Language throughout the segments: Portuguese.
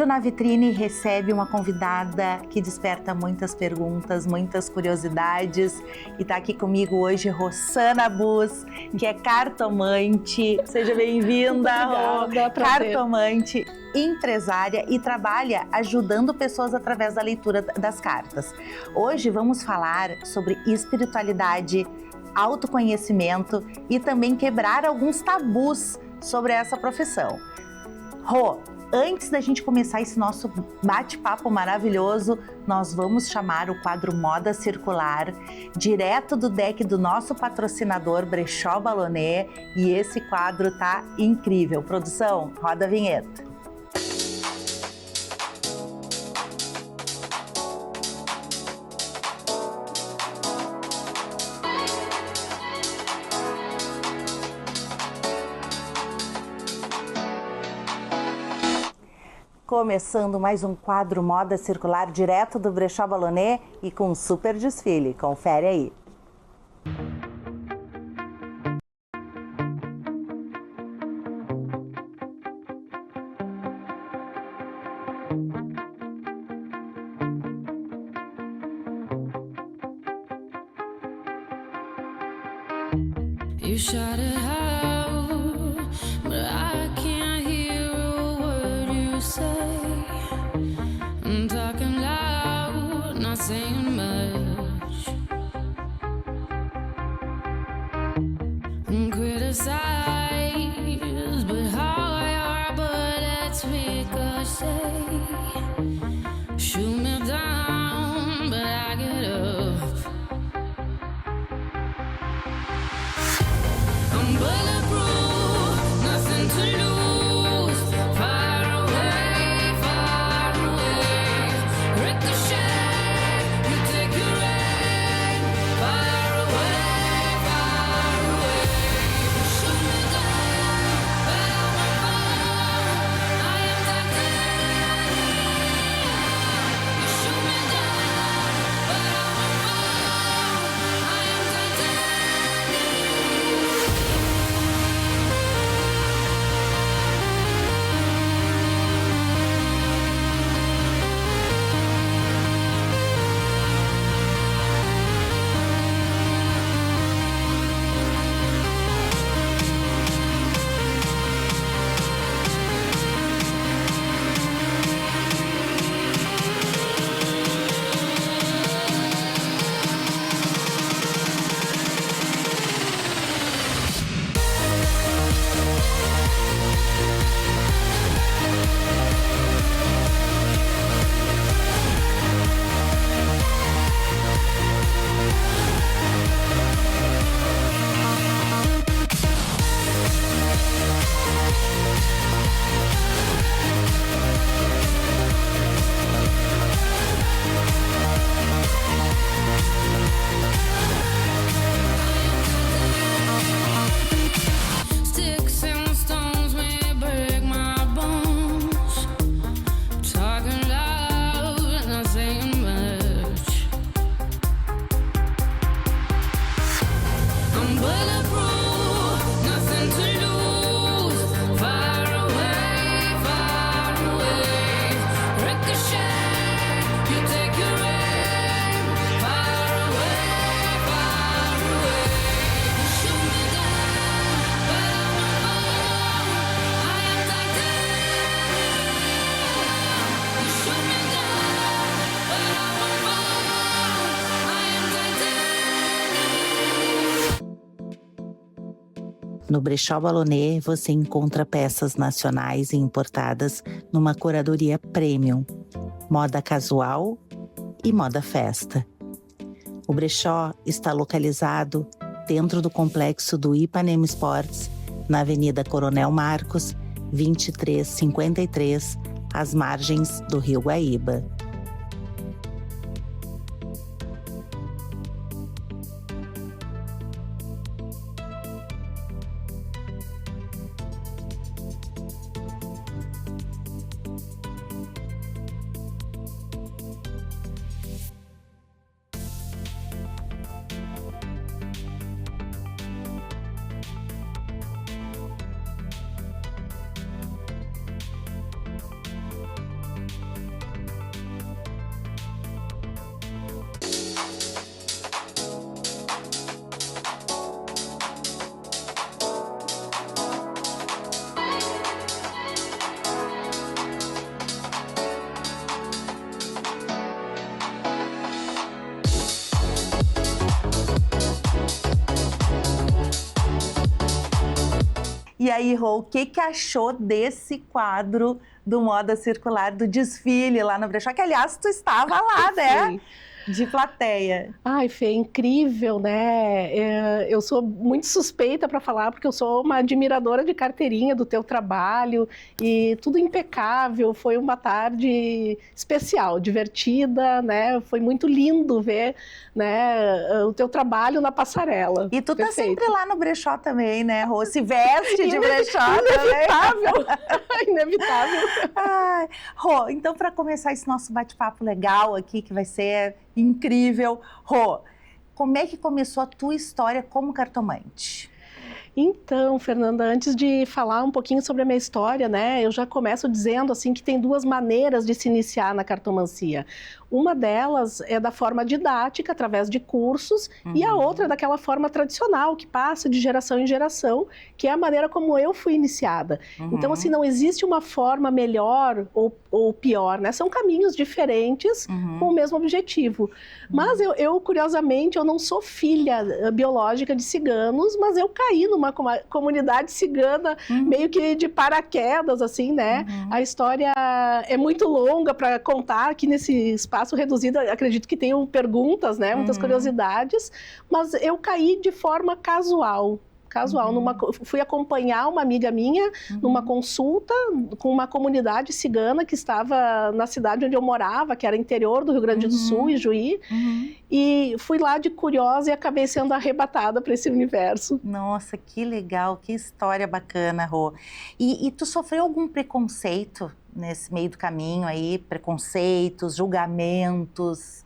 Hoje o Na Vitrine recebe uma convidada que desperta muitas perguntas, muitas curiosidades. E está aqui comigo hoje Rossana Bus, que é cartomante. Seja bem-vinda, Rô. Cartomante, empresária e trabalha ajudando pessoas através da leitura das cartas. Hoje vamos falar sobre espiritualidade, autoconhecimento e também quebrar alguns tabus sobre essa profissão. Rô, antes da gente começar esse nosso bate-papo maravilhoso, nós vamos chamar o quadro Moda Circular, direto do deck do nosso patrocinador Brechó Baloné, e esse quadro tá incrível. Produção, roda a vinheta. Começando mais um quadro Moda Circular direto do Brechó Baloné e com um super desfile. Confere aí. You shot it out, but I can't hear a word you say. I'm talking loud, not saying much. Criticize, but how your bullets ricochet. Shoot me down, but I get up. I'm bulletproof, nothing to lose. Far away, ricochet. You take your aim. Far away. Shoot me down, but I won't fall. I am titanium. You shoot me down, but I won't fall. I am titanium. Sticks and stones may break my bones. Talking loud, not saying much. I'm bulletproof, nothing to lose. Far away, ricochet. You take your aim. Far away. Shoot me down, but I won't fall. I am titanium. You shoot me down, but I won't fall. I am titanium. No Brechó Baloné, você encontra peças nacionais e importadas numa curadoria premium, moda casual e moda festa. O brechó está localizado dentro do complexo do Ipanema Sports, na Avenida Coronel Marcos, 2353, às margens do Rio Guaíba. E aí, Rô, o que achou desse quadro do Moda Circular, do desfile lá no Brechó? Que, aliás, tu estava lá, né? Sim. De plateia. Ai, Fê, incrível, né? Eu sou muito suspeita para falar, porque eu sou uma admiradora de carteirinha do teu trabalho e tudo impecável. Foi uma tarde especial, divertida, né? Foi muito lindo ver, né, o teu trabalho na passarela. E tu Perfeito. tá sempre lá no brechó também, né, Rô? Se veste de brechó Inevitável. Inevitável. Ai, Rô, então para começar esse nosso bate-papo legal aqui, que vai ser incrível, Rô, como é que começou a tua história como cartomante? Então, Fernanda, antes de falar um pouquinho sobre a minha história, né, eu já começo dizendo assim que tem duas maneiras de se iniciar na cartomancia. Uma delas é da forma didática, através de cursos, e a outra é daquela forma tradicional, que passa de geração em geração, que é a maneira como eu fui iniciada. Então, assim, não existe uma forma melhor ou pior, né? São caminhos diferentes com o mesmo objetivo. Mas eu, curiosamente, eu não sou filha biológica de ciganos, mas eu caí numa comunidade cigana meio que de paraquedas, assim, né? A história é muito longa para contar aqui nesse espaço reduzido. Acredito que tenham perguntas, né? Muitas curiosidades, mas eu caí de forma casual. Fui acompanhar uma amiga minha numa consulta com uma comunidade cigana que estava na cidade onde eu morava, que era interior do Rio Grande do Sul, Ijuí, e fui lá de curiosa e acabei sendo arrebatada para esse universo. Nossa, que legal, que história bacana, Rô. E tu sofreu algum preconceito nesse meio do caminho aí? Preconceitos, julgamentos?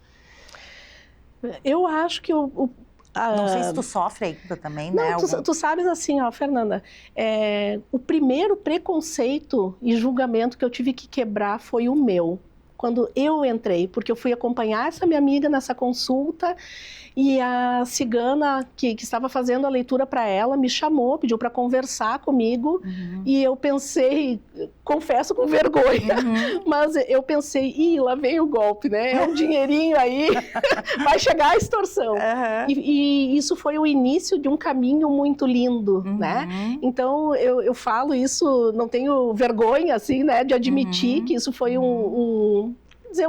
Eu acho que não sei se tu sofre ainda também, não, né? Tu sabes assim, ó, Fernanda, o primeiro preconceito e julgamento que eu tive que quebrar foi o meu, quando eu entrei, porque eu fui acompanhar essa minha amiga nessa consulta e a cigana que estava fazendo a leitura para ela me chamou, pediu para conversar comigo e eu pensei, confesso com vergonha, mas eu pensei, lá vem o golpe, né? É um dinheirinho aí, vai chegar a extorsão. E isso foi o início de um caminho muito lindo, né? Então eu falo isso, não tenho vergonha, assim, né, de admitir que isso foi um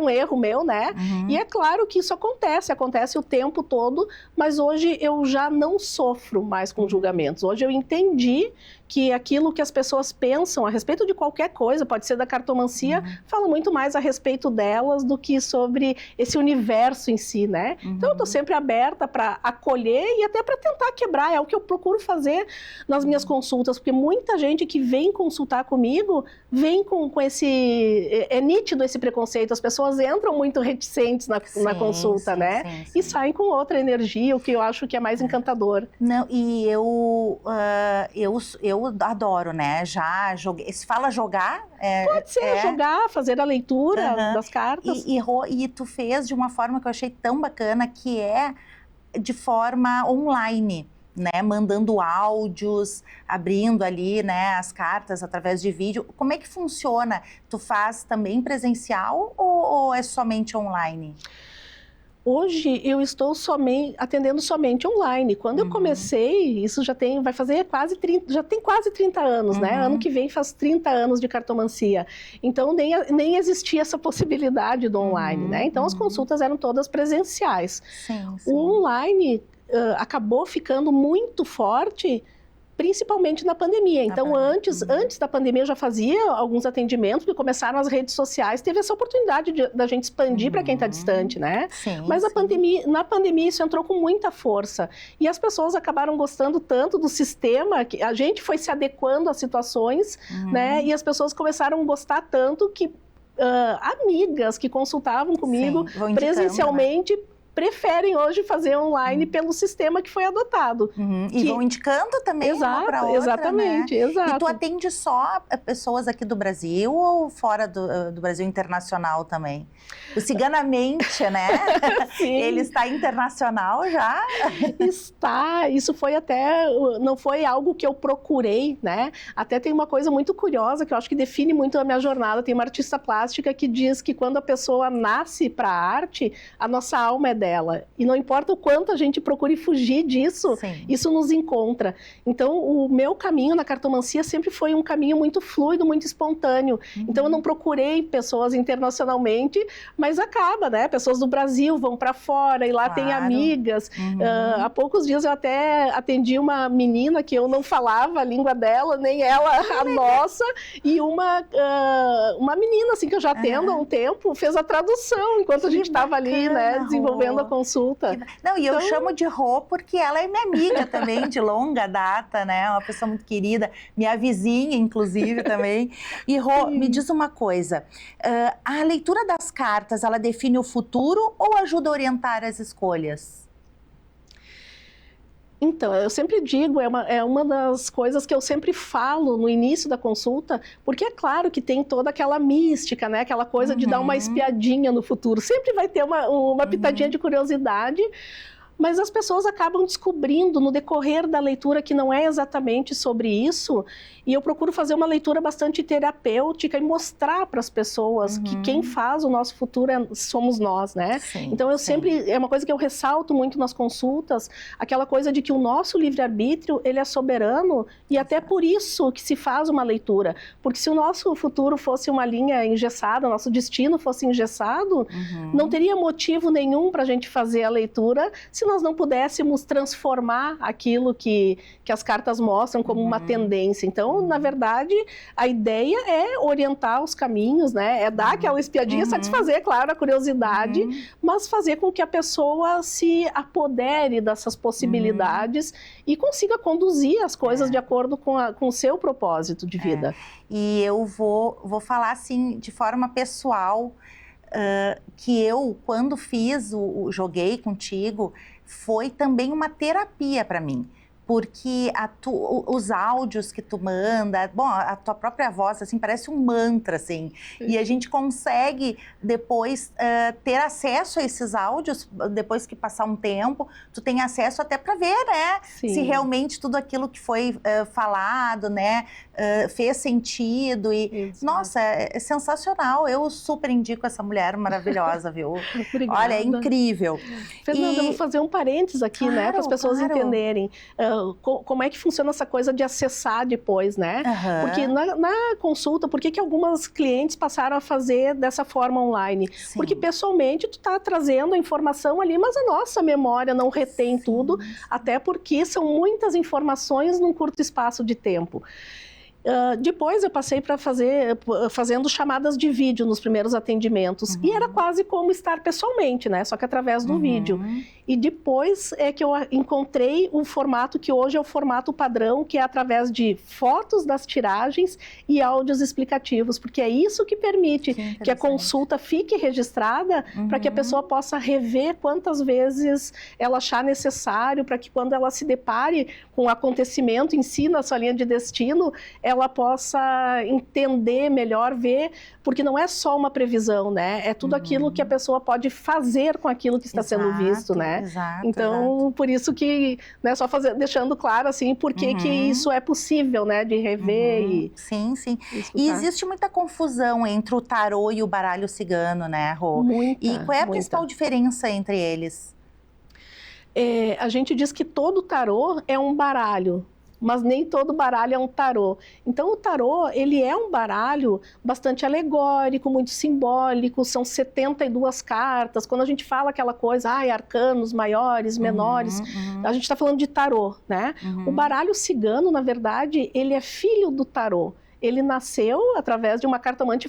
erro meu, né? E é claro que isso acontece o tempo todo, mas hoje eu já não sofro mais com julgamentos. Hoje eu entendi que aquilo que as pessoas pensam a respeito de qualquer coisa, pode ser da cartomancia, fala muito mais a respeito delas do que sobre esse universo em si, né? Então eu estou sempre aberta para acolher e até para tentar quebrar, é o que eu procuro fazer nas minhas consultas, porque muita gente que vem consultar comigo, vem com esse... É nítido esse preconceito, as pessoas entram muito reticentes na consulta, né? E saem com outra energia, o que eu acho que é mais encantador. Não, e eu adoro, né? Já joguei. Se fala jogar? Pode ser jogar, fazer a leitura das cartas. E tu fez de uma forma que eu achei tão bacana, que é de forma online, né? Mandando áudios, abrindo ali, né, as cartas através de vídeo. Como é que funciona? Tu faz também presencial ou é somente online? Hoje eu estou atendendo somente online. Quando eu comecei, isso já tem quase 30 anos, né? Ano que vem faz 30 anos de cartomancia. Então nem existia essa possibilidade do online, né? Então as consultas eram todas presenciais. O online acabou ficando muito forte, principalmente na pandemia. Então, antes da pandemia, eu já fazia alguns atendimentos, porque começaram as redes sociais, teve essa oportunidade da gente expandir para quem está distante, né? Mas na pandemia isso entrou com muita força. E as pessoas acabaram gostando tanto do sistema, que a gente foi se adequando às situações, né? E as pessoas começaram a gostar tanto que amigas que consultavam comigo presencialmente, preferem hoje fazer online pelo sistema que foi adotado. E vão indicando também uma para outra, exatamente, né? exato. E tu atende só pessoas aqui do Brasil ou fora do Brasil, internacional também? O Ciganamente, né? Ele está internacional já? Está, isso foi não foi algo que eu procurei, né? Até tem uma coisa muito curiosa que eu acho que define muito a minha jornada. Tem uma artista plástica que diz que quando a pessoa nasce para a arte, a nossa alma é dela. dela. E não importa o quanto a gente procure fugir disso, Sim. isso nos encontra. Então, o meu caminho na cartomancia sempre foi um caminho muito fluido, muito espontâneo. Então, eu não procurei pessoas internacionalmente, mas acaba, né? Pessoas do Brasil vão para fora e lá tem Claro. amigas. Há poucos dias eu até atendi uma menina que eu não falava a língua dela, nem ela a nossa, e uma menina assim que eu já atendo há um tempo fez a tradução enquanto a gente estava ali, né, bacana, desenvolvendo Rô. a consulta. Não, e eu Então- chamo de Rô porque ela é minha amiga também, de longa data, né? Uma pessoa muito querida, minha vizinha, inclusive, também. E Rô, me diz uma coisa, a leitura das cartas, ela define o futuro ou ajuda a orientar as escolhas? Então, eu sempre digo, é uma das coisas que eu sempre falo no início da consulta, porque é claro que tem toda aquela mística, né? Aquela coisa de dar uma espiadinha no futuro. Sempre vai ter uma pitadinha de curiosidade, mas as pessoas acabam descobrindo no decorrer da leitura que não é exatamente sobre isso, e eu procuro fazer uma leitura bastante terapêutica e mostrar para as pessoas que quem faz o nosso futuro somos nós, né? Sim, Então eu sim. sempre, é uma coisa que eu ressalto muito nas consultas, aquela coisa de que o nosso livre-arbítrio, ele é soberano, e até por isso que se faz uma leitura, porque se o nosso futuro fosse uma linha engessada, o nosso destino fosse engessado, não teria motivo nenhum para a gente fazer a leitura se nós não pudéssemos transformar aquilo que as cartas mostram como uma tendência. Então, na verdade, a ideia é orientar os caminhos, né? É dar aquela espiadinha, satisfazer, claro, a curiosidade, mas fazer com que a pessoa se apodere dessas possibilidades e consiga conduzir as coisas de acordo com o seu propósito de vida. E eu vou falar assim, de forma pessoal, que eu, quando fiz joguei contigo, foi também uma terapia para mim. Porque os áudios que tu manda, bom, a tua própria voz, assim, parece um mantra, assim. E a gente consegue depois ter acesso a esses áudios, depois que passar um tempo, tu tem acesso até para ver, né? Sim. Se realmente tudo aquilo que foi falado, né, fez sentido. E, Exato. nossa, é sensacional. Eu super indico essa mulher maravilhosa, viu? Obrigada. Olha, é incrível. Fernanda, eu vou fazer um parênteses aqui, né, Claro, para as pessoas claro. entenderem como é que funciona essa coisa de acessar depois, né? Aham. Porque na consulta, por que algumas clientes passaram a fazer dessa forma online? Sim. Porque pessoalmente tu está trazendo a informação ali, mas a nossa memória não retém tudo, até porque são muitas informações num curto espaço de tempo. Depois eu passei para fazendo chamadas de vídeo nos primeiros atendimentos. E era quase como estar pessoalmente, né? Só que através do vídeo. E depois é que eu encontrei um formato que hoje é o formato padrão, que é através de fotos das tiragens e áudios explicativos, porque é isso que permite que a interessante. consulta fique registrada para que a pessoa possa rever quantas vezes ela achar necessário, para que quando ela se depare com o acontecimento em si, na sua linha de destino, ela possa entender melhor, ver, porque não é só uma previsão, né? É tudo aquilo que a pessoa pode fazer com aquilo que está sendo visto, né? Exato, Então, por isso que, né, só deixando claro, assim, por que que isso é possível, né, de rever e Sim, sim. escutar. E existe muita confusão entre o tarô e o baralho cigano, né, Rô? Muita, E qual é a muita. principal diferença entre eles? A gente diz que todo tarô é um baralho, mas nem todo baralho é um tarô. Então, o tarô, ele é um baralho bastante alegórico, muito simbólico, são 72 cartas. Quando a gente fala aquela coisa, arcanos maiores, menores, a gente está falando de tarô, né? O baralho cigano, na verdade, ele é filho do tarô. Ele nasceu através de uma cartomante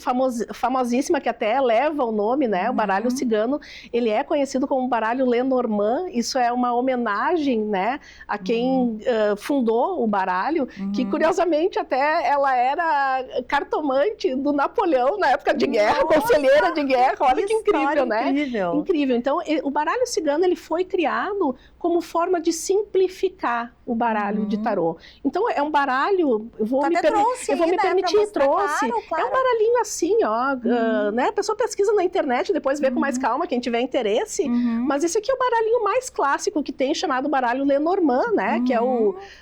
famosíssima, que até leva o nome, né? O baralho cigano. Ele é conhecido como baralho Lenormand. Isso é uma homenagem, né, a quem fundou o baralho, que curiosamente até ela era cartomante do Napoleão na época de guerra, conselheira de guerra. Olha que incrível, história né? incrível. Incrível. Então, o baralho cigano, ele foi criado como forma de simplificar o baralho de tarô. Então, é um baralho... Eu vou Tu me até trouxe eu vou aí me me permiti, pra mostrar, trouxe. claro. É um baralhinho assim, ó, né? A pessoa pesquisa na internet, depois vê com mais calma, quem tiver interesse. Mas esse aqui é o baralhinho mais clássico que tem, chamado baralho Lenormand, né? Que é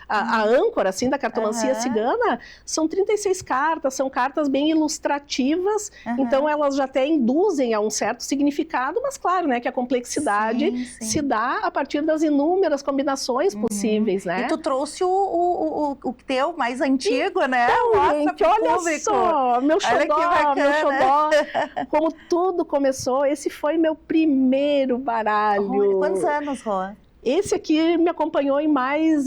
a âncora, assim, da cartomancia cigana. São 36 cartas, são cartas bem ilustrativas, então elas já até induzem a um certo significado, mas claro, né, que a complexidade se dá a partir das inúmeras combinações possíveis, né? E tu trouxe o teu mais antigo, né? Então, gente, olha só, meu xodó, como tudo começou, esse foi meu primeiro baralho. Quantos anos, Rô? Esse aqui me acompanhou em mais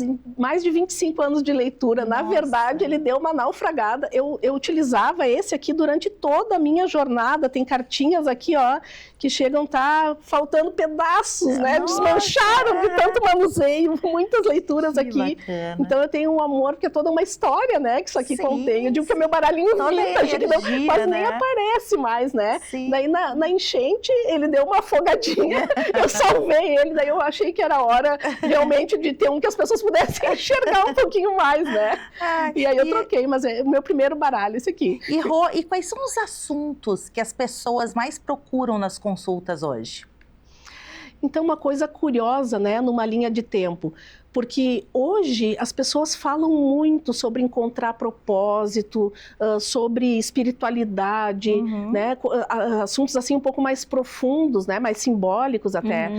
de 25 anos de leitura. Nossa. Na verdade, ele deu uma naufragada. Eu utilizava esse aqui durante toda a minha jornada. Tem cartinhas aqui, ó, que chegam a estar faltando pedaços, né? Nossa. Desmancharam de tanto manuseio. Muitas leituras Que aqui. bacana. Então eu tenho um amor, porque é toda uma história, né? Que isso aqui Sim, contém. Eu digo que é meu baralhinho toda vintage, que não, energia, mas nem né? aparece mais, né? Sim. Daí na enchente ele deu uma afogadinha. Eu salvei ele, daí eu achei que era hora realmente de ter um que as pessoas pudessem enxergar um pouquinho mais, né? E aí eu troquei, mas é o meu primeiro baralho, esse aqui. E, Rô, e quais são os assuntos que as pessoas mais procuram nas consultas hoje? Então, uma coisa curiosa, né, numa linha de tempo, porque hoje as pessoas falam muito sobre encontrar propósito, sobre espiritualidade, né, assuntos assim um pouco mais profundos, né, mais simbólicos até.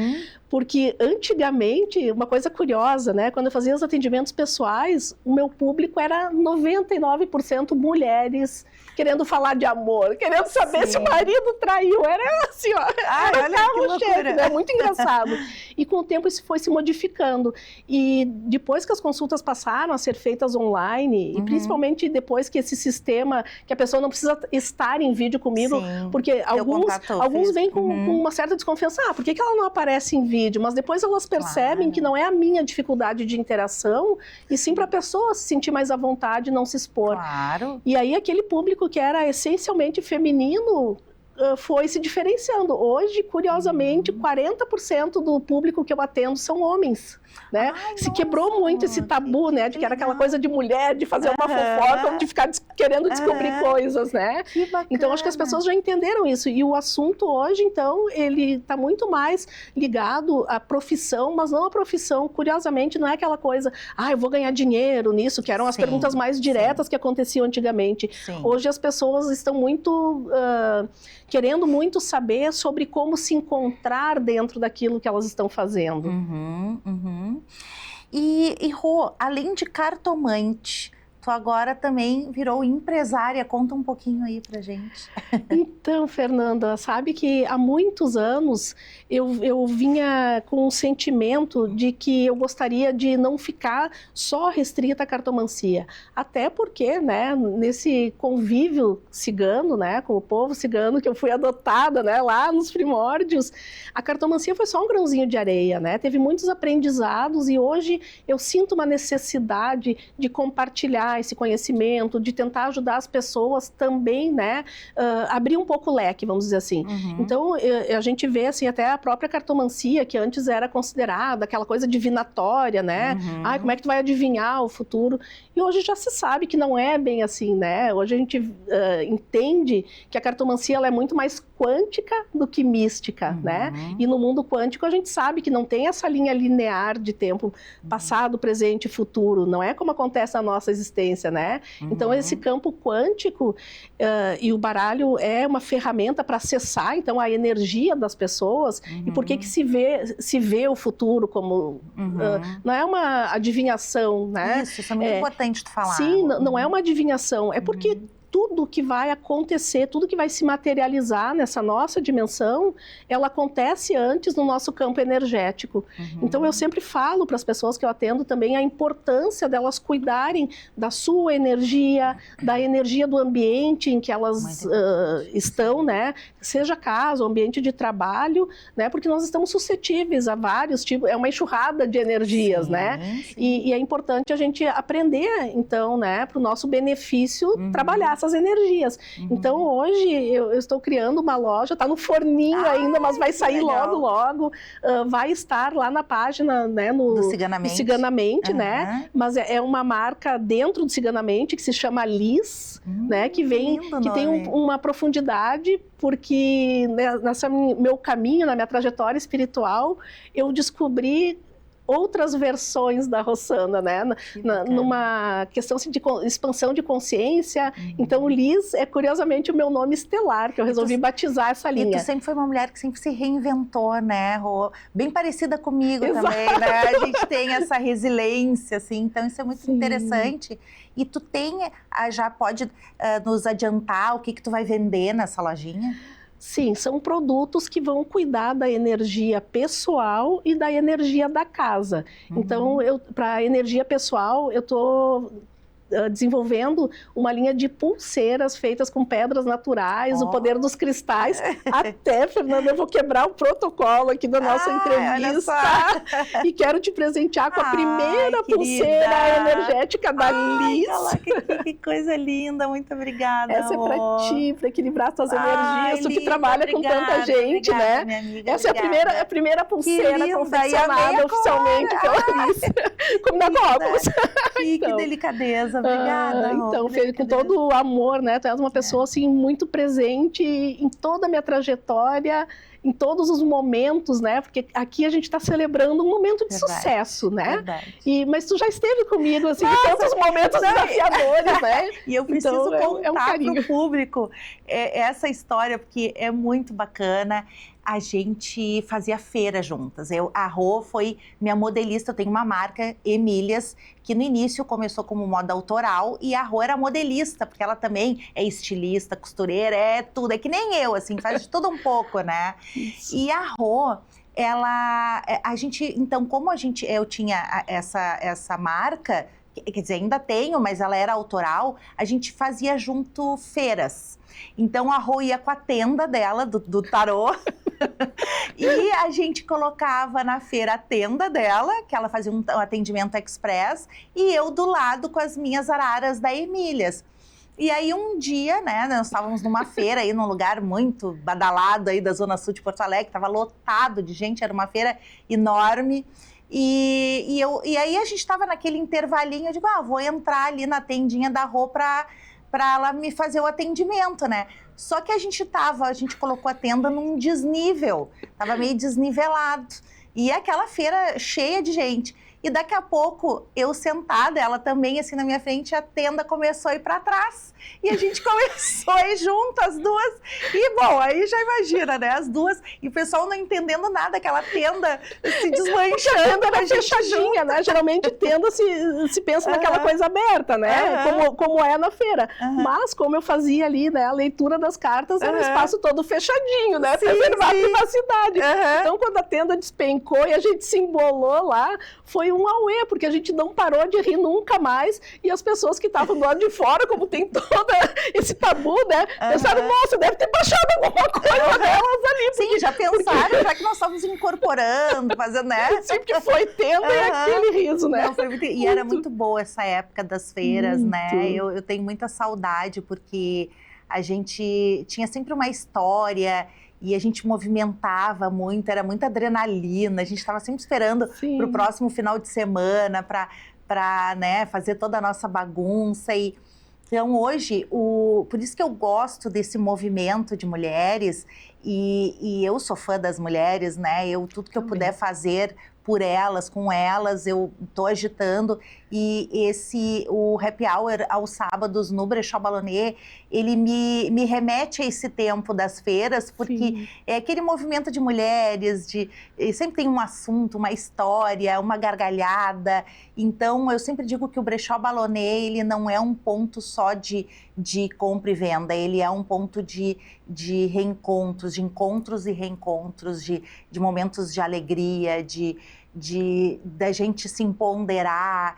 Porque antigamente, uma coisa curiosa, né, quando eu fazia os atendimentos pessoais, o meu público era 99% mulheres, querendo falar de amor, querendo saber se o marido traiu. Era assim, ó, Ai, olha que loucura. né? Muito engraçado. E com o tempo isso foi se modificando. E depois que as consultas passaram a ser feitas online, e principalmente depois que esse sistema, que a pessoa não precisa estar em vídeo comigo, Sim, porque alguns vêm com uma certa desconfiança. Ah, por que ela não aparece em vídeo? Mas depois elas percebem que não é a minha dificuldade de interação, e sim para a pessoa se sentir mais à vontade e não se expor. Claro. E aí aquele público que era essencialmente feminino foi se diferenciando. Hoje, curiosamente, 40% do público que eu atendo são homens, né? Ai, se quebrou muito esse tabu, né? De que era aquela coisa de mulher, de fazer uma fofoca, de ficar querendo descobrir coisas, né? Que bacana. Então, acho que as pessoas já entenderam isso. E o assunto hoje, então, ele está muito mais ligado à profissão, mas não a profissão, curiosamente, não é aquela coisa, eu vou ganhar dinheiro nisso, que eram as perguntas mais diretas que aconteciam antigamente. Sim. Hoje as pessoas estão muito querendo muito saber sobre como se encontrar dentro daquilo que elas estão fazendo. E Rô, além de cartomante, tu agora também virou empresária. Conta um pouquinho aí pra gente. Então, Fernanda, sabe que há muitos anos eu vinha com um sentimento de que eu gostaria de não ficar só restrita à cartomancia. Até porque, né, nesse convívio cigano, né, com o povo cigano que eu fui adotada, né, lá nos primórdios, a cartomancia foi só um grãozinho de areia, né? Teve muitos aprendizados e hoje eu sinto uma necessidade de compartilhar esse conhecimento, de tentar ajudar as pessoas também, né, abrir um pouco o leque, vamos dizer assim. Então, a gente vê, assim, até a própria cartomancia, que antes era considerada aquela coisa divinatória, né? Como é que tu vai adivinhar o futuro? E hoje já se sabe que não é bem assim, né? Hoje a gente entende que a cartomancia ela é muito mais quântica do que mística, né? E no mundo quântico a gente sabe que não tem essa linha linear de tempo passado, presente e futuro. Não é como acontece na nossa existência, né? Então esse campo quântico e o baralho é uma ferramenta para acessar então a energia das pessoas. E por que se vê o futuro como não é uma adivinhação, né? Isso é muito importante tu falar. Sim, não é uma adivinhação, é porque tudo que vai acontecer, tudo que vai se materializar nessa nossa dimensão, ela acontece antes no nosso campo energético. Então eu sempre falo para as pessoas que eu atendo também a importância delas cuidarem da sua energia, da energia do ambiente em que elas estão, né? Seja casa, ambiente de trabalho, né? Porque nós estamos suscetíveis a vários tipos, é uma enxurrada de energias, né? E é importante a gente aprender, então, né, para o nosso benefício, trabalhar essas energias. Então, hoje, eu estou criando uma loja, está no forninho ainda, mas vai sair logo, logo. Vai estar lá na página, né, Do do Ciganamente. Ciganamente, né? Mas é uma marca dentro do Ciganamente, que se chama Liz, né? Que tem uma profundidade, porque nessa meu caminho, na minha trajetória espiritual, eu descobri outras versões da Rossana, né? Numa questão assim, de expansão de consciência. Então, Liz é, curiosamente, o meu nome estelar, que eu resolvi batizar essa linha. E tu sempre foi uma mulher que sempre se reinventou, né, Rô? Bem parecida comigo Exato. também, né? A gente tem essa resiliência, assim, então isso é muito interessante. E tu já pode nos adiantar o que tu vai vender nessa lojinha? Sim, são produtos que vão cuidar da energia pessoal e da energia da casa. Então, para a energia pessoal, eu estou desenvolvendo uma linha de pulseiras feitas com pedras naturais, o poder dos cristais. Até, Fernanda, eu vou quebrar o protocolo aqui da nossa entrevista. E quero te presentear com a primeira pulseira energética da Liz. Que coisa linda, muito obrigada. Essa é para ti, para equilibrar suas energias, tu que trabalha com tanta gente, obrigada, né? minha amiga, Essa é a primeira pulseira confeccionada oficialmente pela Liz. Combina com óculos. Que delicadeza. Obrigada, então, Fê, com todo o amor, né? Tu és uma pessoa, assim, muito presente em toda a minha trajetória, em todos os momentos, né? Porque aqui a gente está celebrando um momento de sucesso, né? Verdade. Mas tu já esteve comigo, assim, em tantos momentos desafiadores, né? E eu preciso contar carinho para o público essa história, porque é muito bacana. A gente fazia feira juntas. A Rô foi minha modelista, eu tenho uma marca, Emílias, que no início começou como moda autoral, e a Rô era modelista, porque ela também é estilista, costureira, é tudo, é que nem eu, assim, faz de tudo um pouco, né? Isso. E a Rô, a gente, então, como eu tinha essa marca, quer dizer, ainda tenho, mas ela era autoral, a gente fazia junto feiras. Então, a Rô ia com a tenda dela, do tarô, e a gente colocava na feira a tenda dela, que ela fazia um atendimento express, e eu do lado com as minhas araras da Emílias. E aí um dia, né, nós estávamos numa feira aí, num lugar muito badalado aí da Zona Sul de Porto Alegre, estava lotado de gente, era uma feira enorme. E aí a gente estava naquele intervalinho, eu digo, vou entrar ali na tendinha da Rô para ela me fazer o atendimento, né? Só que a gente colocou a tenda num desnível, tava meio desnivelado. E aquela feira cheia de gente. E daqui a pouco, eu sentada, ela também assim na minha frente, a tenda começou a ir para trás. E a gente começou a ir junto, as duas. E, bom, aí já imagina, né? As duas. E o pessoal não entendendo nada, aquela tenda se desmanchando. A tenda era fechadinha, né? Geralmente tenda se pensa naquela coisa aberta, né? Como é na feira. Mas, como eu fazia ali, né? A leitura das cartas era um espaço todo fechadinho, né? Preservar a privacidade. Então, quando a tenda despencou e a gente se embolou lá, foi um auê, porque a gente não parou de rir nunca mais, e as pessoas que estavam do lado de fora, como tem todo esse tabu, né, pensaram, nossa, deve ter baixado alguma coisa delas ali. Sim, já pensaram, já que nós estávamos incorporando, fazendo, né? Sempre que foi tendo aquele riso, né? Não, e era muito boa essa época das feiras, né? Eu tenho muita saudade, porque a gente tinha sempre uma história, e a gente movimentava muito, era muita adrenalina, a gente estava sempre esperando para o próximo final de semana, para né, fazer toda a nossa bagunça. Então, hoje, por isso que eu gosto desse movimento de mulheres, e eu sou fã das mulheres, né? Tudo que eu puder fazer por elas, com elas, eu estou agitando. E o Happy Hour aos sábados no Brechó Balonet, ele me remete a esse tempo das feiras, porque é aquele movimento de mulheres, sempre tem um assunto, uma história, uma gargalhada. Então, eu sempre digo que o Brechó Balonet, ele não é um ponto só de compra e venda, ele é um ponto de reencontros, de encontros e reencontros, de momentos de alegria, da gente se empoderar,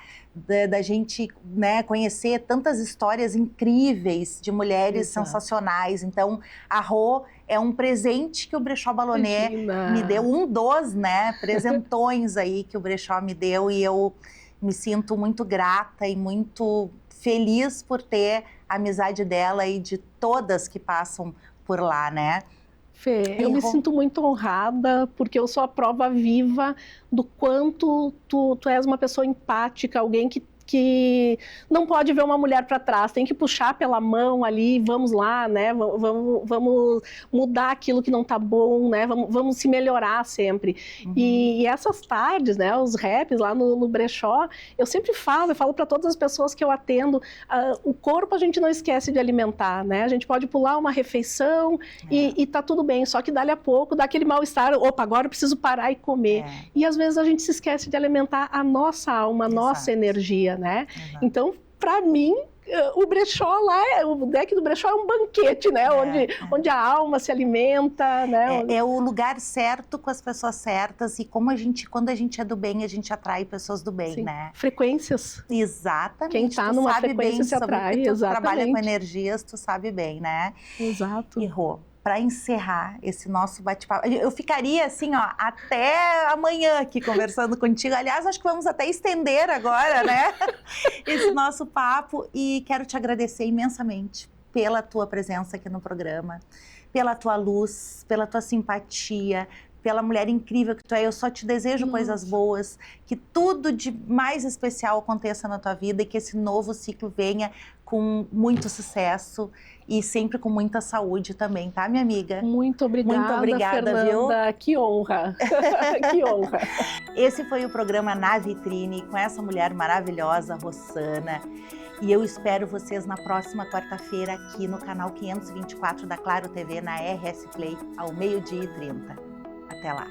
da gente, né, conhecer tantas histórias incríveis de mulheres sensacionais. Então, a Rô é um presente que o Brechó Balonet me deu, um dos, né, presentões aí que o Brechó me deu, e eu me sinto muito grata e muito feliz por ter a amizade dela e de todas que passam por lá, né? Fê, eu me sinto muito honrada, porque eu sou a prova viva do quanto tu és uma pessoa empática, alguém que não pode ver uma mulher para trás, tem que puxar pela mão ali, vamos lá, né? Vamos mudar aquilo que não tá bom, né? Vamos se melhorar sempre. E essas tardes, né? Os raps lá no brechó, eu sempre falo para todas as pessoas que eu atendo, o corpo a gente não esquece de alimentar, né? A gente pode pular uma refeição e tá tudo bem, só que dali a pouco dá aquele mal-estar, opa, agora eu preciso parar e comer. E às vezes a gente se esquece de alimentar a nossa alma, a nossa energia, né? Então, para mim, o brechó lá, o deck do brechó é um banquete, né? Onde a alma se alimenta, né? É o lugar certo com as pessoas certas e quando a gente é do bem, a gente atrai pessoas do bem, Sim. né? Frequências. Exatamente. Quem tá numa frequência se atrai, tu exatamente. trabalha com energias, tu sabe bem, né? Exato. E Rô, para encerrar esse nosso bate-papo, eu ficaria assim, ó, até amanhã aqui conversando contigo. Aliás, acho que vamos até estender agora, né? Esse nosso papo. E quero te agradecer imensamente pela tua presença aqui no programa, pela tua luz, pela tua simpatia, pela mulher incrível que tu é. Eu só te desejo coisas boas, que tudo de mais especial aconteça na tua vida e que esse novo ciclo venha com muito sucesso e sempre com muita saúde também, tá, minha amiga? Muito obrigada, Muito obrigada, Fernanda. viu? Que honra. Que honra. Esse foi o programa Na Vitrine com essa mulher maravilhosa, Rossana. E eu espero vocês na próxima quarta-feira aqui no canal 524 da Claro TV, na RS Play, ao 12h30. Até lá!